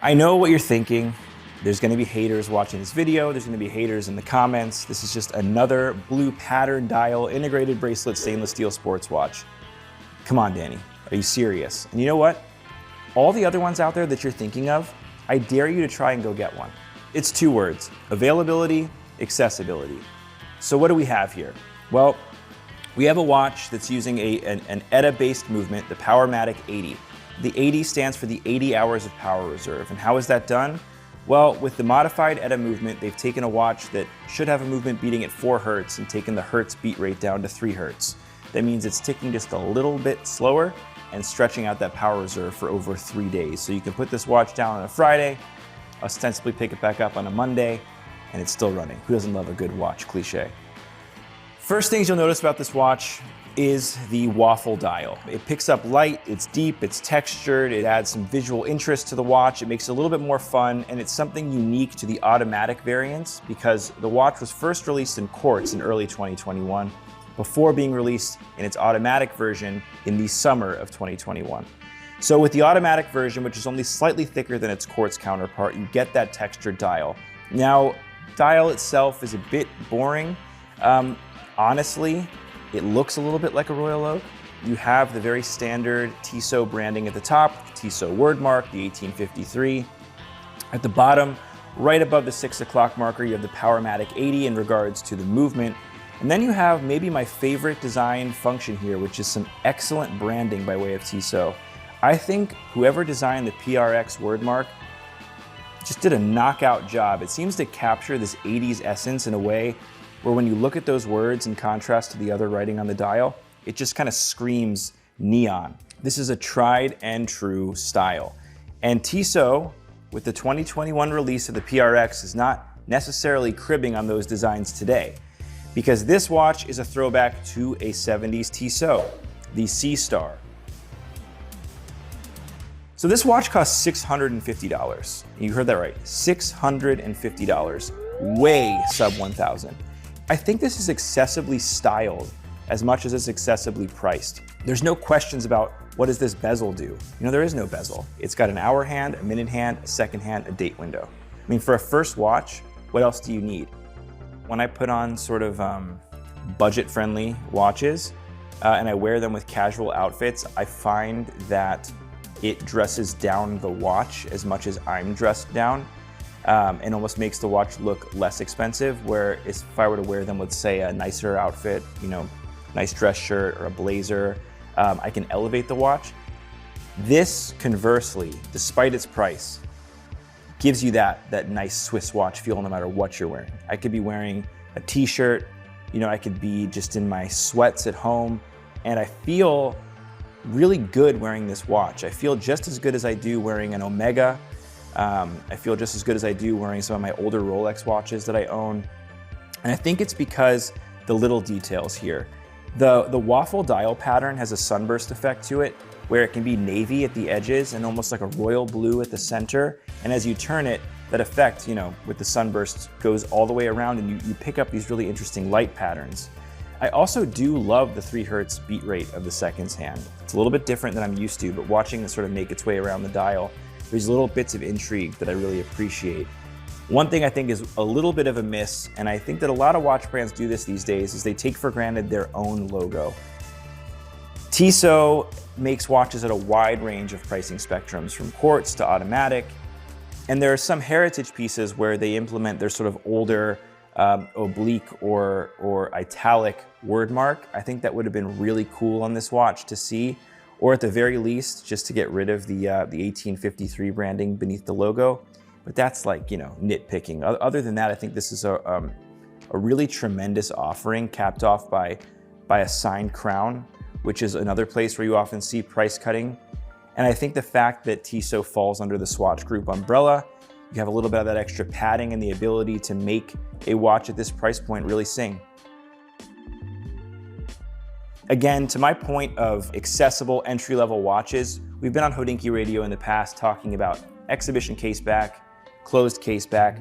I know what you're thinking. There's gonna be haters watching this video. There's gonna be haters in the comments. This is just another blue pattern dial integrated bracelet stainless steel sports watch. Come on, Danny, are you serious? And you know what? All the other ones out there that you're thinking of, I dare you to try and go get one. It's 2 words, availability, accessibility. So what do we have here? Well, we have a watch that's using an ETA-based movement, the PowerMatic 80. The 80 stands for the 80 hours of power reserve. And how is that done? Well, with the modified ETA movement, they've taken a watch that should have a movement beating at 4 Hertz and taken the Hertz beat rate down to 3 Hertz. That means it's ticking just a little bit slower and stretching out that power reserve for over 3 days. So you can put this watch down on a Friday, ostensibly pick it back up on a Monday, and it's still running. Who doesn't love a good watch cliche? First things you'll notice about this watch is the waffle dial. It picks up light, it's deep, it's textured, it adds some visual interest to the watch, it makes it a little bit more fun, and it's something unique to the automatic variants because the watch was first released in quartz in early 2021 before being released in its automatic version in the summer of 2021. So with the automatic version, which is only slightly thicker than its quartz counterpart, you get that textured dial. Now, dial itself is a bit boring. Honestly, it looks a little bit like a Royal Oak. You have the very standard Tissot branding at the top, the Tissot word mark, the 1853. At the bottom, right above the 6 o'clock marker, you have the PowerMatic 80 in regards to the movement. And then you have maybe my favorite design function here, which is some excellent branding by way of Tissot. I think whoever designed the PRX word mark just did a knockout job. It seems to capture this 80s essence in a way where when you look at those words in contrast to the other writing on the dial, it just kind of screams neon. This is a tried and true style. And Tissot, with the 2021 release of the PRX, is not necessarily cribbing on those designs today, because this watch is a throwback to a 70s Tissot, the Sea Star. So this watch costs $650. You heard that right, $650, way sub 1,000. I think this is excessively styled as much as it's excessively priced. There's no questions about what does this bezel do? You know, there is no bezel. It's got an hour hand, a minute hand, a second hand, a date window. I mean, for a first watch, what else do you need? When I put on sort of budget-friendly watches and I wear them with casual outfits, I find that it dresses down the watch as much as I'm dressed down. And almost makes the watch look less expensive, where if I were to wear them with, say, a nicer outfit, you know, nice dress shirt or a blazer, I can elevate the watch. This, conversely, despite its price, gives you that nice Swiss watch feel no matter what you're wearing. I could be wearing a t-shirt, you know, I could be just in my sweats at home, and I feel really good wearing this watch. I feel just as good as I do wearing an Omega. I feel just as good as I do wearing some of my older Rolex watches that I own. And I think it's because the little details here. The waffle dial pattern has a sunburst effect to it, where it can be navy at the edges and almost like a royal blue at the center. And as you turn it, that effect, you know, with the sunburst goes all the way around and you pick up these really interesting light patterns. I also do love the 3 Hertz beat rate of the seconds hand. It's a little bit different than I'm used to, but watching this sort of make its way around the dial, there's little bits of intrigue that I really appreciate. One thing I think is a little bit of a miss, and I think that a lot of watch brands do this these days, is they take for granted their own logo. Tissot makes watches at a wide range of pricing spectrums, from quartz to automatic, and there are some heritage pieces where they implement their sort of older oblique or italic word mark. I think that would have been really cool on this watch to see, or at the very least, just to get rid of the 1853 branding beneath the logo. But that's like, you know, nitpicking. Other than that, I think this is a really tremendous offering, capped off by a signed crown, which is another place where you often see price cutting. And I think the fact that Tissot falls under the Swatch Group umbrella, you have a little bit of that extra padding and the ability to make a watch at this price point really sing. Again, to my point of accessible entry-level watches, we've been on HODINKEE Radio in the past talking about exhibition case back, closed case back.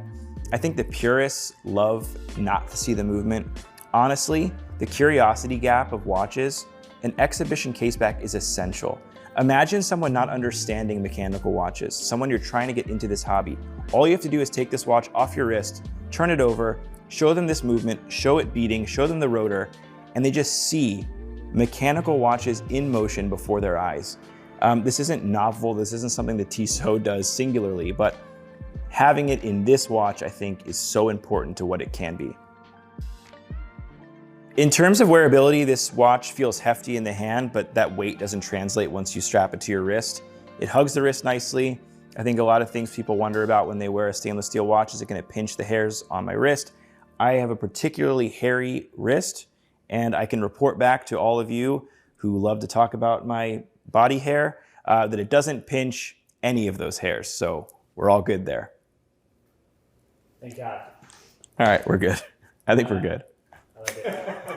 I think the purists love not to see the movement. Honestly, the curiosity gap of watches an exhibition caseback is essential. Imagine someone not understanding mechanical watches, someone you're trying to get into this hobby. All you have to do is take this watch off your wrist, turn it over, show them this movement, show it beating, show them the rotor, and they just see mechanical watches in motion before their eyes. This isn't novel, this isn't something that Tissot does singularly, but having it in this watch, I think, is so important to what it can be. In terms of wearability, this watch feels hefty in the hand, but that weight doesn't translate once you strap it to your wrist. It hugs the wrist nicely. I think a lot of things people wonder about when they wear a stainless steel watch, is it going to pinch the hairs on my wrist? I have a particularly hairy wrist, and I can report back to all of you who love to talk about my body hair that it doesn't pinch any of those hairs, so we're all good there. Thank God. All right, we're good. I think we're good. I like it.